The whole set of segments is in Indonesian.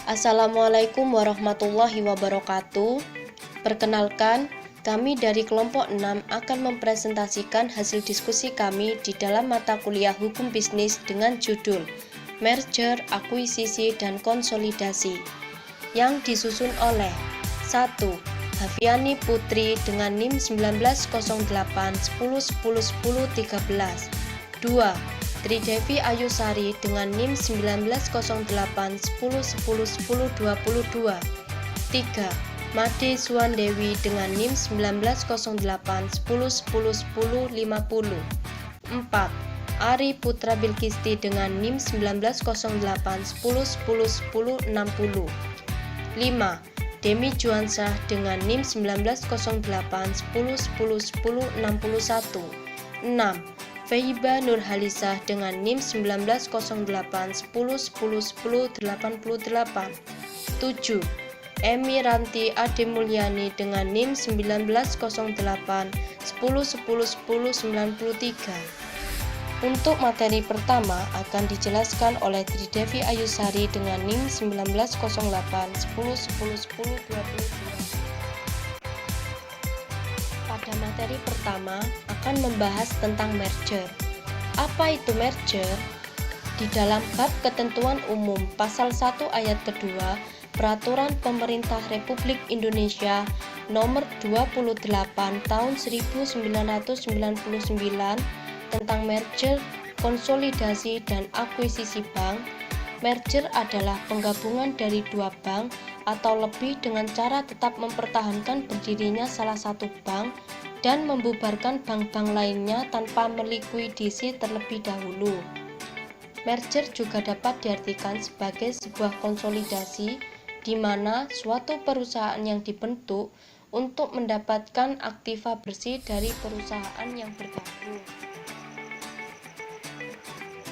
Assalamualaikum warahmatullahi wabarakatuh. Perkenalkan, kami dari kelompok 6 akan mempresentasikan hasil diskusi kami di dalam mata kuliah Hukum Bisnis dengan judul Merger, Akuisisi, dan Konsolidasi yang disusun oleh 1. Hafiani Putri dengan NIM 1908 10 10 10 13. 2. Tridevi Ayusari dengan NIM 1908 10 10 10 22. 3. Made Suwandewi dengan NIM 1908 10 10 10 50. 4. Ari Putra Bilkisti dengan NIM 1908 10 10 10 60. 5. Demi Juansah dengan NIM 1908 10 10 10 61. 6. Feiba Nurhalisah dengan NIM 1908 10 10 10 88. 7. Emi Ranti Ade Mulyani dengan NIM 1908 10 10 10 93. Untuk materi pertama akan dijelaskan oleh Tridevi Ayusari dengan NIM 1908 10 10 10 22. Pada materi pertama akan membahas tentang merger. Apa itu merger? Di dalam bab ketentuan umum pasal 1 ayat kedua Peraturan Pemerintah Republik Indonesia Nomor 28 Tahun 1999 tentang merger, konsolidasi, dan akuisisi bank. Merger adalah penggabungan dari dua bank atau lebih dengan cara tetap mempertahankan berdirinya salah satu bank dan membubarkan bank-bank lainnya tanpa melikuidasi terlebih dahulu. Merger juga dapat diartikan sebagai sebuah konsolidasi di mana suatu perusahaan yang dibentuk untuk mendapatkan aktiva bersih dari perusahaan yang bergabung.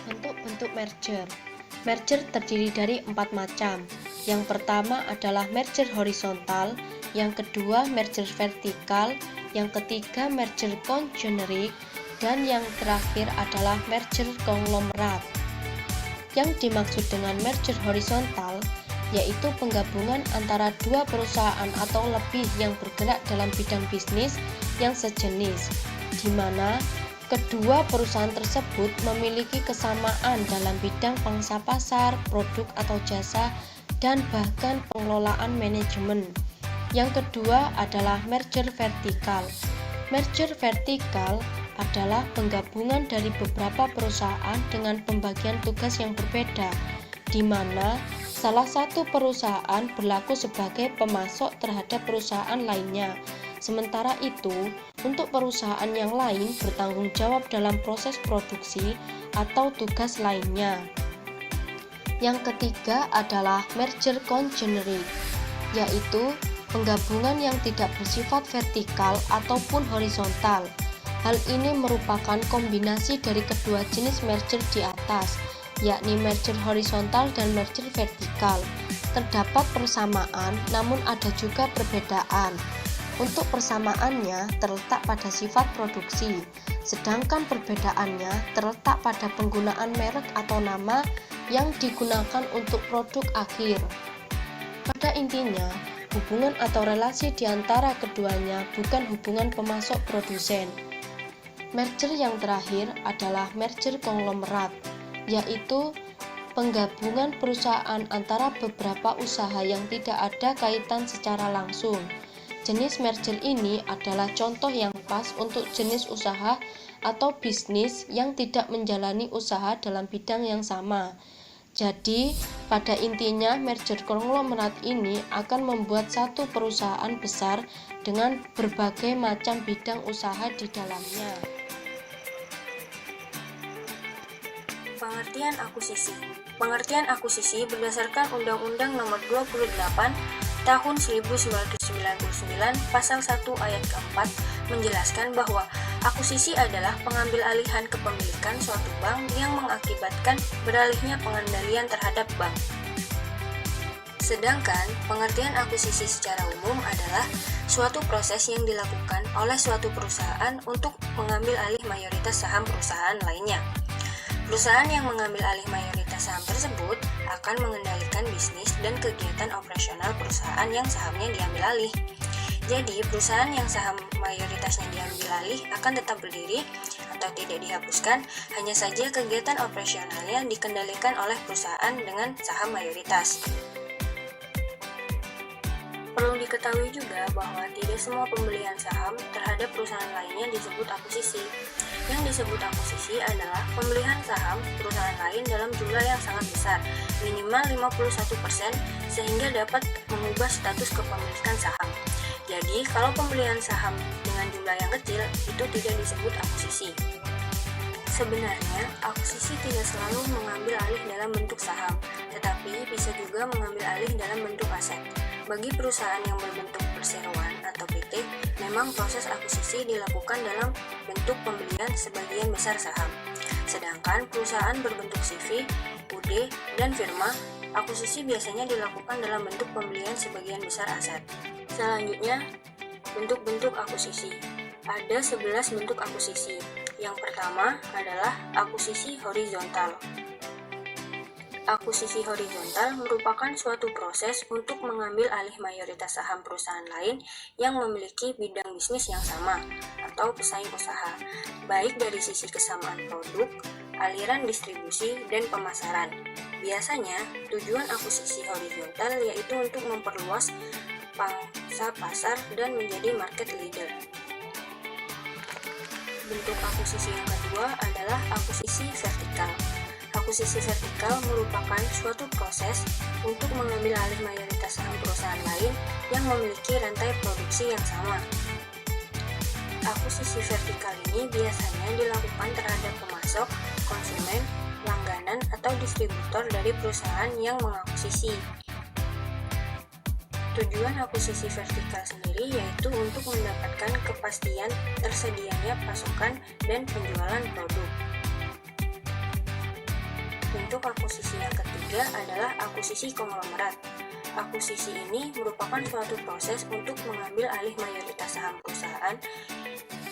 Bentuk-bentuk merger. Merger terdiri dari 4 macam. Yang pertama adalah merger horizontal, yang kedua merger vertikal, yang ketiga merger kongenerik, dan yang terakhir adalah merger konglomerat. Yang dimaksud dengan merger horizontal yaitu penggabungan antara dua perusahaan atau lebih yang bergerak dalam bidang bisnis yang sejenis, di mana kedua perusahaan tersebut memiliki kesamaan dalam bidang pangsa pasar, produk atau jasa, dan bahkan pengelolaan manajemen. Yang kedua adalah merger vertikal. Merger vertikal adalah penggabungan dari beberapa perusahaan dengan pembagian tugas yang berbeda, di mana salah satu perusahaan berlaku sebagai pemasok terhadap perusahaan lainnya. Sementara itu, untuk perusahaan yang lain bertanggung jawab dalam proses produksi atau tugas lainnya. Yang ketiga adalah merger kongenerik, yaitu penggabungan yang tidak bersifat vertikal ataupun horizontal. Hal ini merupakan kombinasi dari kedua jenis merger di atas, yakni merger horizontal dan merger vertikal. Terdapat persamaan, namun ada juga perbedaan. Untuk persamaannya terletak pada sifat produksi, sedangkan perbedaannya terletak pada penggunaan merek atau nama yang digunakan untuk produk akhir. Pada intinya, hubungan atau relasi di antara keduanya bukan hubungan pemasok produsen. Merger yang terakhir adalah merger konglomerat, yaitu penggabungan perusahaan antara beberapa usaha yang tidak ada kaitan secara langsung. Jenis merger ini adalah contoh yang pas untuk jenis usaha atau bisnis yang tidak menjalani usaha dalam bidang yang sama. Jadi, pada intinya merger konglomerat ini akan membuat satu perusahaan besar dengan berbagai macam bidang usaha di dalamnya. Pengertian akuisisi. Pengertian akuisisi berdasarkan Undang-Undang Nomor 28 Tahun 1999 Pasal 1 Ayat keempat menjelaskan bahwa akuisisi adalah pengambil alihan kepemilikan suatu bank yang mengakibatkan beralihnya pengendalian terhadap bank. Sedangkan pengertian akuisisi secara umum adalah suatu proses yang dilakukan oleh suatu perusahaan untuk mengambil alih mayoritas saham perusahaan lainnya. Perusahaan yang mengambil alih mayoritas saham tersebut akan mengendalikan bisnis dan kegiatan operasional perusahaan yang sahamnya diambil alih. Jadi, perusahaan yang saham mayoritasnya diambil alih akan tetap berdiri atau tidak dihapuskan, hanya saja kegiatan operasionalnya dikendalikan oleh perusahaan dengan saham mayoritas. Perlu diketahui juga bahwa tidak semua pembelian saham terhadap perusahaan lainnya disebut akuisisi. Yang disebut akuisisi adalah pembelian saham perusahaan lain dalam jumlah yang sangat besar, minimal 51%, sehingga dapat mengubah status kepemilikan saham. Jadi, kalau pembelian saham dengan jumlah yang kecil, itu tidak disebut akuisisi. Sebenarnya, akuisisi tidak selalu mengambil alih dalam bentuk saham, tetapi bisa juga mengambil alih dalam bentuk aset. Bagi perusahaan yang berbentuk perseroan atau PT, memang proses akuisisi dilakukan dalam bentuk pembelian sebagian besar saham. Sedangkan perusahaan berbentuk CV, UD, dan firma, akuisisi biasanya dilakukan dalam bentuk pembelian sebagian besar aset. Selanjutnya, bentuk-bentuk akuisisi. Ada 11 bentuk akuisisi. Yang pertama adalah akuisisi horizontal. Akuisisi horizontal merupakan suatu proses untuk mengambil alih mayoritas saham perusahaan lain yang memiliki bidang bisnis yang sama atau pesaing usaha, baik dari sisi kesamaan produk, aliran distribusi, dan pemasaran. Biasanya, tujuan akuisisi horizontal yaitu untuk memperluas pangsa pasar dan menjadi market leader. Bentuk akuisisi yang kedua adalah akuisisi vertikal. Akuisisi vertikal merupakan suatu proses untuk mengambil alih mayoritas saham perusahaan lain yang memiliki rantai produksi yang sama. Akuisisi vertikal ini biasanya dilakukan terhadap pemasok, konsumen, langganan, atau distributor dari perusahaan yang mengakuisisi. Tujuan akuisisi vertikal sendiri yaitu untuk mendapatkan kepastian tersedianya pasokan dan penjualan produk. Bentuk akuisisi yang ketiga adalah akuisisi konglomerat. Akuisisi ini merupakan suatu proses untuk mengambil alih mayoritas saham perusahaan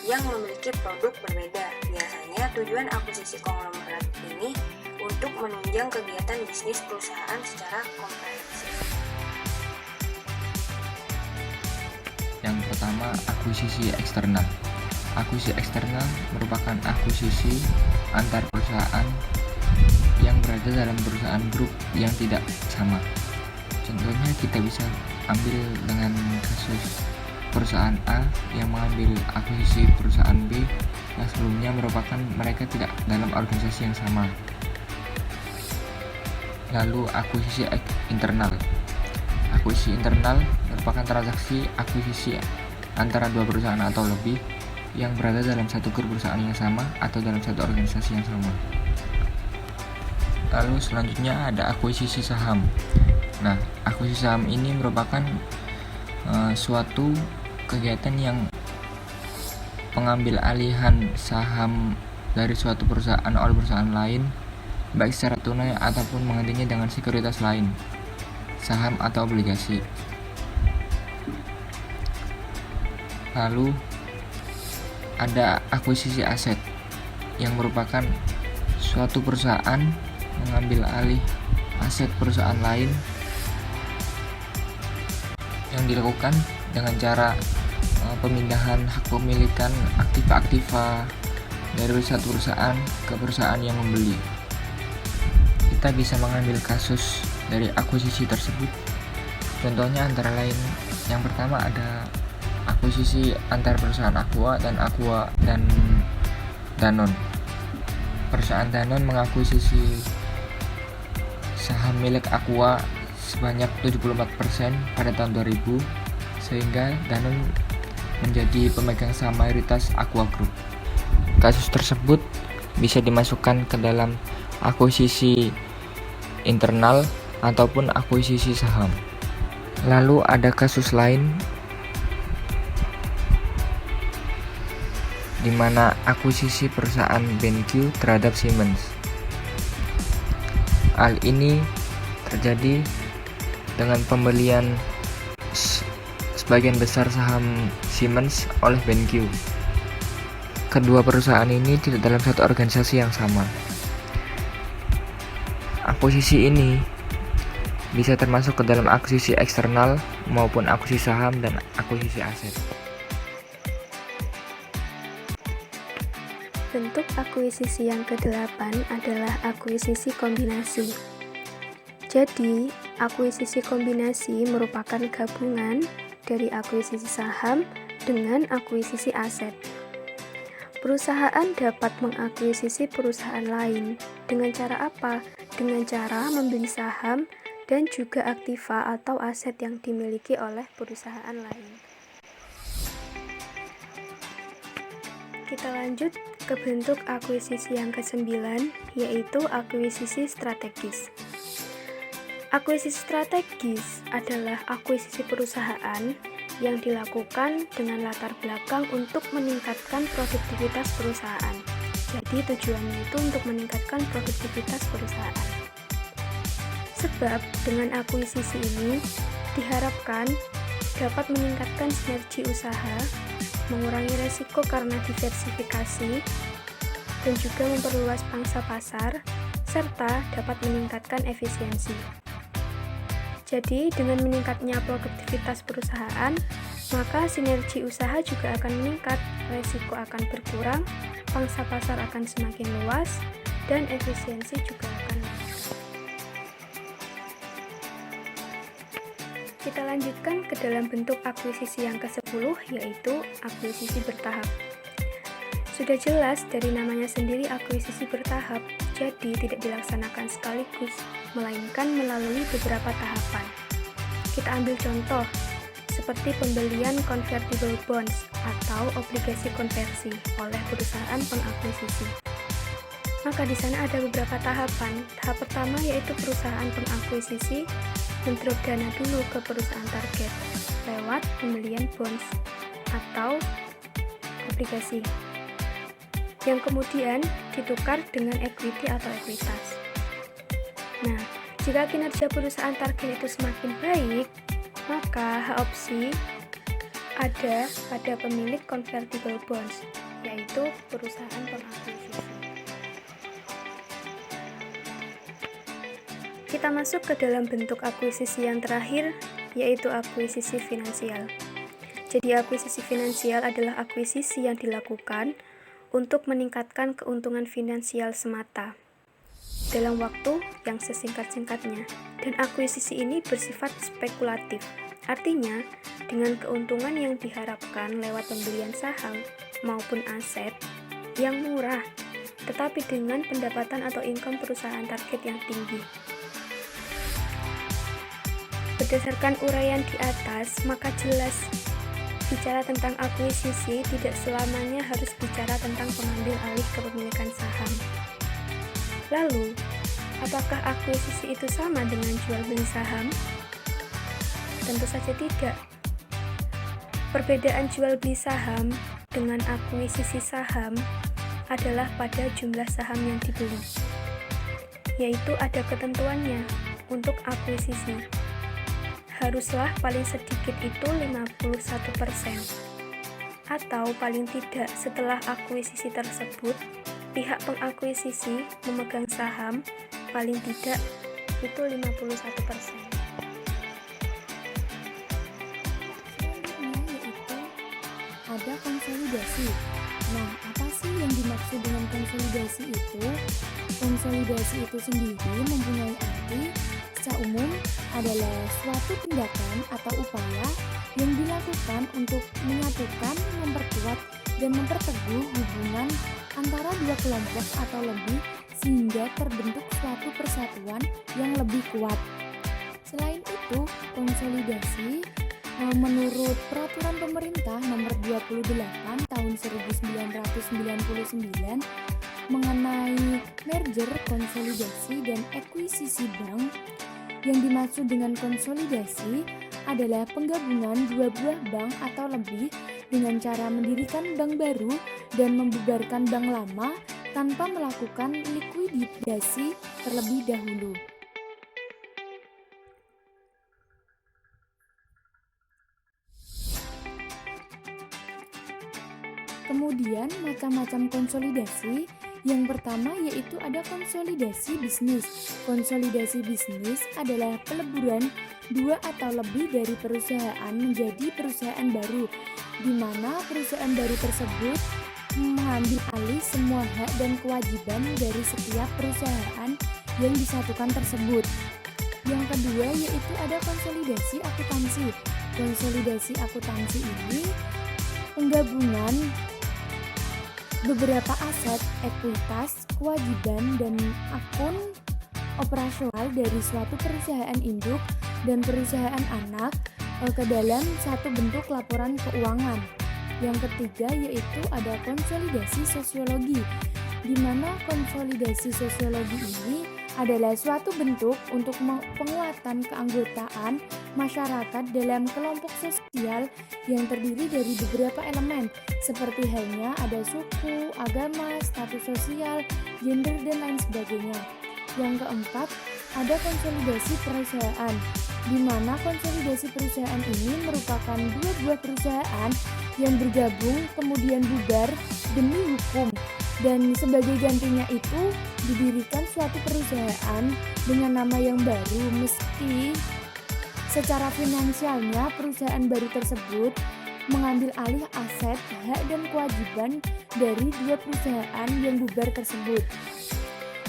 yang memiliki produk berbeda. Biasanya tujuan akuisisi konglomerat ini untuk menunjang kegiatan bisnis perusahaan secara komprehensif. Yang pertama, akuisisi eksternal. Akuisisi eksternal merupakan akuisisi antar perusahaan yang berada dalam perusahaan grup yang tidak sama. Contohnya kita bisa ambil dengan kasus perusahaan A yang mengambil akuisisi perusahaan B yang sebelumnya merupakan mereka tidak dalam organisasi yang sama. Lalu akuisisi internal. Akuisisi internal merupakan transaksi akuisisi antara dua perusahaan atau lebih yang berada dalam satu grup perusahaan yang sama atau dalam satu organisasi yang sama. Lalu selanjutnya ada akuisisi saham. Nah, akuisisi saham ini merupakan suatu kegiatan yang pengambil alihan saham dari suatu perusahaan oleh perusahaan lain, baik secara tunai ataupun menggantinya dengan sekuritas lain, saham atau obligasi. Lalu ada akuisisi aset yang merupakan suatu perusahaan mengambil alih aset perusahaan lain yang dilakukan dengan cara pemindahan hak pemilikan aktiva-aktiva dari satu perusahaan ke perusahaan yang membeli. Kita bisa mengambil kasus dari akuisisi tersebut. Contohnya antara lain, yang pertama ada akuisisi antar perusahaan Aqua dan Danone. Perusahaan Danone mengakuisisi saham milik Aqua sebanyak 74% pada tahun 2000, sehingga Danone menjadi pemegang saham mayoritas Aqua Group. Kasus tersebut bisa dimasukkan ke dalam akuisisi internal ataupun akuisisi saham. Lalu ada kasus lain di mana akuisisi perusahaan BenQ terhadap Siemens. Hal ini terjadi dengan pembelian sebagian besar saham Siemens oleh BenQ. Kedua perusahaan ini tidak dalam satu organisasi yang sama. Akuisisi ini bisa termasuk ke dalam akuisisi eksternal maupun akuisisi saham dan akuisisi aset. Bentuk akuisisi yang ke-8 adalah akuisisi kombinasi. Jadi, akuisisi kombinasi merupakan gabungan dari akuisisi saham dengan akuisisi aset. Perusahaan dapat mengakuisisi perusahaan lain. Dengan cara apa? Dengan cara membeli saham dan juga aktiva atau aset yang dimiliki oleh perusahaan lain. Kita lanjut ke bentuk akuisisi yang ke-9, yaitu akuisisi strategis. Akuisisi strategis adalah akuisisi perusahaan yang dilakukan dengan latar belakang untuk meningkatkan produktivitas perusahaan. Jadi tujuannya itu untuk meningkatkan produktivitas perusahaan. Sebab dengan akuisisi ini diharapkan dapat meningkatkan sinergi usaha, mengurangi resiko karena diversifikasi, dan juga memperluas pangsa pasar, serta dapat meningkatkan efisiensi. Jadi, dengan meningkatnya produktivitas perusahaan, maka sinergi usaha juga akan meningkat, resiko akan berkurang, pangsa pasar akan semakin luas, dan efisiensi juga akan meningkat. Kita lanjutkan ke dalam bentuk akuisisi yang ke-10, yaitu akuisisi bertahap. Sudah jelas dari namanya sendiri akuisisi bertahap, jadi tidak dilaksanakan sekaligus, melainkan melalui beberapa tahapan. Kita ambil contoh, seperti pembelian convertible bonds atau obligasi konversi oleh perusahaan pengakuisisi. Maka di sana ada beberapa tahapan. Tahap pertama yaitu perusahaan pengakuisisi mendrop dana dulu ke perusahaan target lewat pembelian bonds atau obligasi, yang kemudian ditukar dengan equity atau ekuitas. Nah, jika kinerja perusahaan target itu semakin baik, maka hak opsi ada pada pemilik convertible bonds, yaitu perusahaan pengakuisisi. Kita masuk ke dalam bentuk akuisisi yang terakhir, yaitu akuisisi finansial. Jadi akuisisi finansial adalah akuisisi yang dilakukan untuk meningkatkan keuntungan finansial semata dalam waktu yang sesingkat-singkatnya, dan akuisisi ini bersifat spekulatif. Artinya, dengan keuntungan yang diharapkan lewat pembelian saham maupun aset yang murah, tetapi dengan pendapatan atau income perusahaan target yang tinggi. Berdasarkan uraian di atas, maka jelas bicara tentang akuisisi tidak selamanya harus bicara tentang pengambil alih kepemilikan saham. Lalu, apakah akuisisi itu sama dengan jual beli saham? Tentu saja tidak. Perbedaan jual beli saham dengan akuisisi saham adalah pada jumlah saham yang dibeli, yaitu ada ketentuannya untuk akuisisi. Haruslah paling sedikit itu 51%, atau paling tidak setelah akuisisi tersebut pihak pengakuisisi memegang saham paling tidak itu 51%. Selanjutnya yaitu ada konsolidasi. Nah, apa sih yang dimaksud dengan konsolidasi itu? Konsolidasi itu sendiri mempunyai arti secara umum adalah suatu tindakan atau upaya yang dilakukan untuk menyatukan, memperkuat, dan memperteguh hubungan antara dua kelompok atau lebih sehingga terbentuk suatu persatuan yang lebih kuat. Selain itu, konsolidasi menurut Peraturan Pemerintah Nomor 28 Tahun 1999 mengenai merger, konsolidasi, dan ekuisisi bank, yang dimaksud dengan konsolidasi adalah penggabungan dua buah bank atau lebih dengan cara mendirikan bank baru dan membubarkan bank lama tanpa melakukan likuidasi terlebih dahulu. Kemudian macam-macam konsolidasi Yang pertama yaitu ada konsolidasi bisnis. Konsolidasi bisnis adalah peleburan dua atau lebih dari perusahaan menjadi perusahaan baru, di mana perusahaan baru tersebut mengambil alih semua hak dan kewajiban dari setiap perusahaan yang disatukan tersebut. Yang kedua yaitu ada konsolidasi akuntansi. Konsolidasi akuntansi ini penggabungan beberapa aset, ekuitas, kewajiban, dan akun operasional dari suatu perusahaan induk dan perusahaan anak ke dalam satu bentuk laporan keuangan. Yang ketiga yaitu ada konsolidasi sosiologi, di mana konsolidasi sosiologi ini adalah suatu bentuk untuk penguatan keanggotaan masyarakat dalam kelompok sosial yang terdiri dari beberapa elemen seperti halnya ada suku, agama, status sosial, gender, dan lain sebagainya. Yang keempat, ada konsolidasi perusahaan, di mana konsolidasi perusahaan ini merupakan dua buah perusahaan yang bergabung kemudian bubar demi hukum, dan sebagai gantinya itu didirikan suatu perusahaan dengan nama yang baru meski secara finansialnya perusahaan baru tersebut mengambil alih aset, hak, dan kewajiban dari dua perusahaan yang bubar tersebut.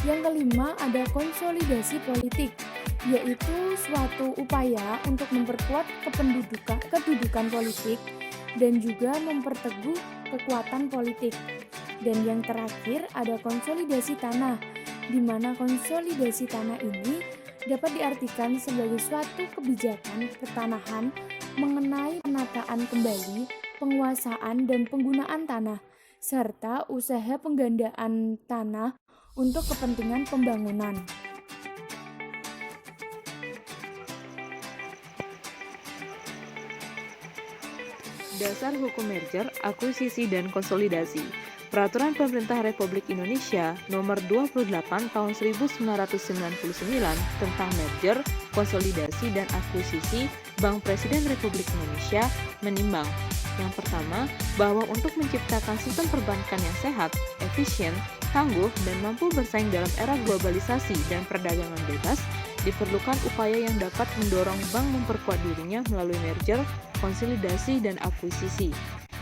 Yang kelima ada konsolidasi politik, yaitu suatu upaya untuk memperkuat kedudukan politik dan juga memperteguh kekuatan politik. Dan yang terakhir ada konsolidasi tanah, di mana konsolidasi tanah ini dapat diartikan sebagai suatu kebijakan pertanahan mengenai penataan kembali, penguasaan dan penggunaan tanah, serta usaha penggandaan tanah untuk kepentingan pembangunan. Dasar Hukum Merger, Akuisisi dan Konsolidasi. Peraturan Pemerintah Republik Indonesia Nomor 28 Tahun 1999 tentang Merger, Konsolidasi dan Akuisisi Bank Presiden Republik Indonesia menimbang yang pertama, bahwa untuk menciptakan sistem perbankan yang sehat, efisien, tangguh, dan mampu bersaing dalam era globalisasi dan perdagangan bebas, diperlukan upaya yang dapat mendorong bank memperkuat dirinya melalui merger, konsolidasi, dan akuisisi.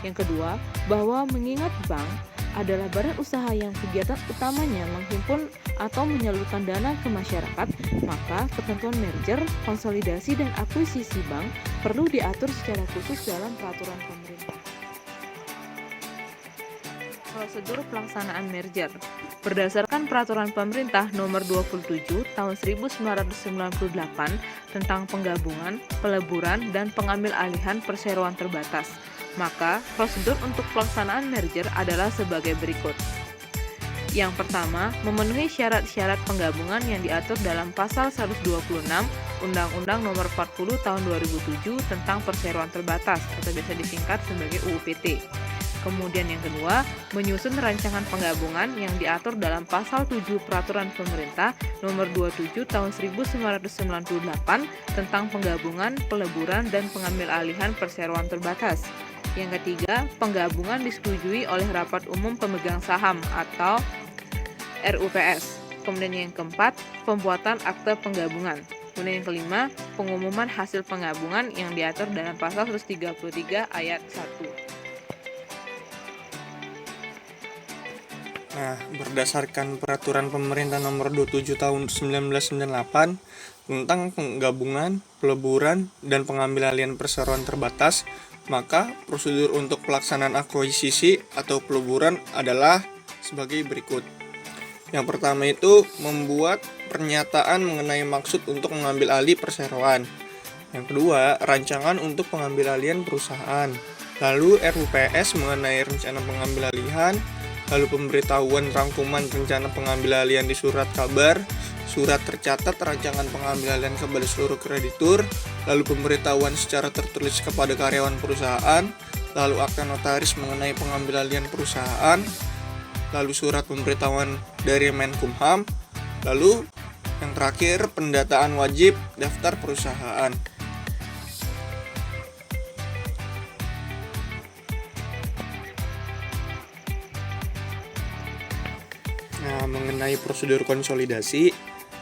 Yang kedua, bahwa mengingat bank adalah badan usaha yang kegiatan utamanya menghimpun atau menyalurkan dana ke masyarakat, maka ketentuan merger, konsolidasi, dan akuisisi bank perlu diatur secara khusus dalam peraturan pemerintah. Prosedur pelaksanaan merger. Berdasarkan Peraturan Pemerintah Nomor 27 Tahun 1998 tentang penggabungan, peleburan, dan pengambil alihan perseroan terbatas, maka prosedur untuk pelaksanaan merger adalah sebagai berikut. Yang pertama, memenuhi syarat-syarat penggabungan yang diatur dalam Pasal 126 Undang-Undang Nomor 40 Tahun 2007 tentang perseroan terbatas atau biasa disingkat sebagai UU PT. Kemudian yang kedua, menyusun rancangan penggabungan yang diatur dalam Pasal 7 Peraturan Pemerintah Nomor 27 Tahun 1998 tentang penggabungan, peleburan, dan pengambil alihan perseroan terbatas. Yang ketiga, penggabungan disetujui oleh Rapat Umum Pemegang Saham atau RUPS. Kemudian yang keempat, pembuatan akte penggabungan. Kemudian yang kelima, pengumuman hasil penggabungan yang diatur dalam Pasal 133 Ayat 1. Nah, berdasarkan Peraturan Pemerintah Nomor 27 Tahun 1998 tentang penggabungan, peleburan, dan pengambil alihan perseroan terbatas, maka prosedur untuk pelaksanaan akuisisi atau peleburan adalah sebagai berikut. Yang pertama itu membuat pernyataan mengenai maksud untuk mengambil alih perseroan. Yang kedua, rancangan untuk pengambil alihan perusahaan. Lalu RUPS mengenai rencana pengambil alihan. Lalu pemberitahuan rangkuman rencana pengambil alihan di surat kabar, surat tercatat rancangan pengambil alihan kepada seluruh kreditur, lalu pemberitahuan secara tertulis kepada karyawan perusahaan, lalu akta notaris mengenai pengambil alihan perusahaan, lalu surat pemberitahuan dari Menkumham, lalu yang terakhir pendataan wajib daftar perusahaan. Nah, mengenai prosedur konsolidasi,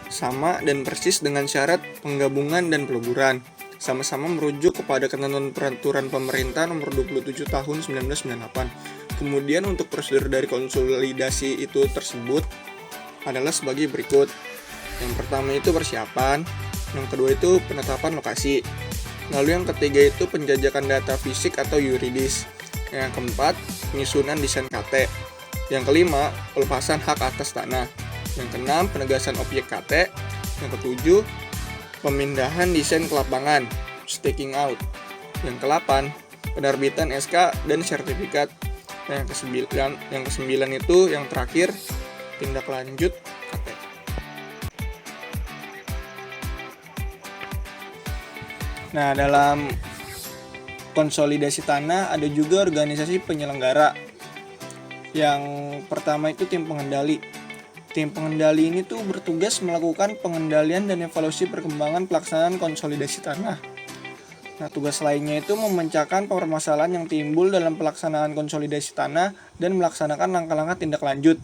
sama dan persis dengan syarat penggabungan dan peleburan. Sama-sama merujuk kepada ketentuan peraturan pemerintah nomor 27 tahun 1998. Kemudian untuk prosedur dari konsolidasi itu tersebut adalah sebagai berikut. Yang pertama itu persiapan, yang kedua itu penetapan lokasi, lalu yang ketiga itu penjajakan data fisik atau yuridis, yang keempat penyusunan desain KT, yang kelima pelepasan hak atas tanah, yang keenam penegasan objek KT, yang ketujuh pemindahan desain ke lapangan, staking out, yang ke-8 penerbitan SK dan sertifikat, yang ke-9 itu yang terakhir tindak lanjut KT. Nah, dalam konsolidasi tanah ada juga organisasi penyelenggara. Yang pertama itu tim pengendali. Tim pengendali ini tuh bertugas melakukan pengendalian dan evaluasi perkembangan pelaksanaan konsolidasi tanah. Nah, tugas lainnya itu memecahkan permasalahan yang timbul dalam pelaksanaan konsolidasi tanah dan melaksanakan langkah-langkah tindak lanjut.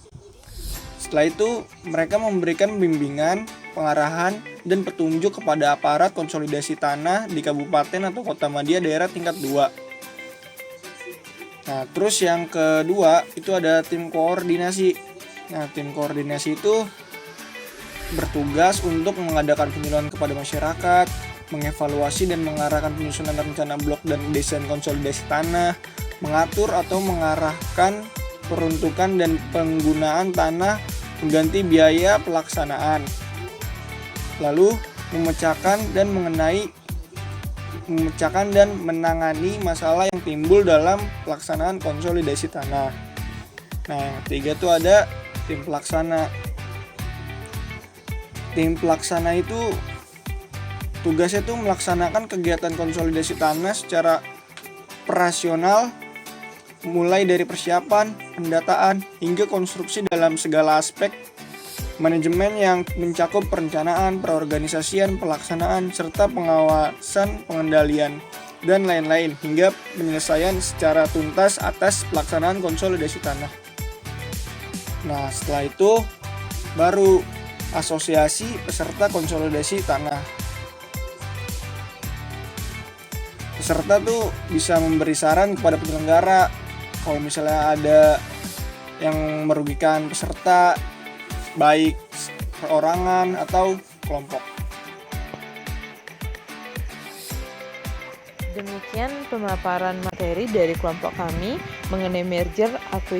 Setelah itu, mereka memberikan bimbingan, pengarahan, dan petunjuk kepada aparat konsolidasi tanah di kabupaten atau kota madya daerah tingkat 2. Nah, terus yang kedua itu ada tim koordinasi. Nah, tim koordinasi itu bertugas untuk mengadakan penyuluhan kepada masyarakat, mengevaluasi dan mengarahkan penyusunan rencana blok dan desain konsolidasi tanah, mengatur atau mengarahkan peruntukan dan penggunaan tanah mengganti biaya pelaksanaan, lalu memecahkan dan menangani masalah yang timbul dalam pelaksanaan konsolidasi tanah. Nah, yang ketiga itu ada tim pelaksana. Tim pelaksana itu tugasnya tuh melaksanakan kegiatan konsolidasi tanah secara operasional, mulai dari persiapan, pendataan, hingga konstruksi dalam segala aspek manajemen yang mencakup perencanaan, perorganisasian, pelaksanaan, serta pengawasan, pengendalian, dan lain-lain, hingga penyelesaian secara tuntas atas pelaksanaan konsolidasi tanah. Nah, setelah itu baru asosiasi peserta konsolidasi tanah. Peserta tuh bisa memberi saran kepada penyelenggara kalau misalnya ada yang merugikan peserta, baik perorangan atau kelompok. Demikian pemaparan materi dari kelompok kami mengenai merger, akuisisi,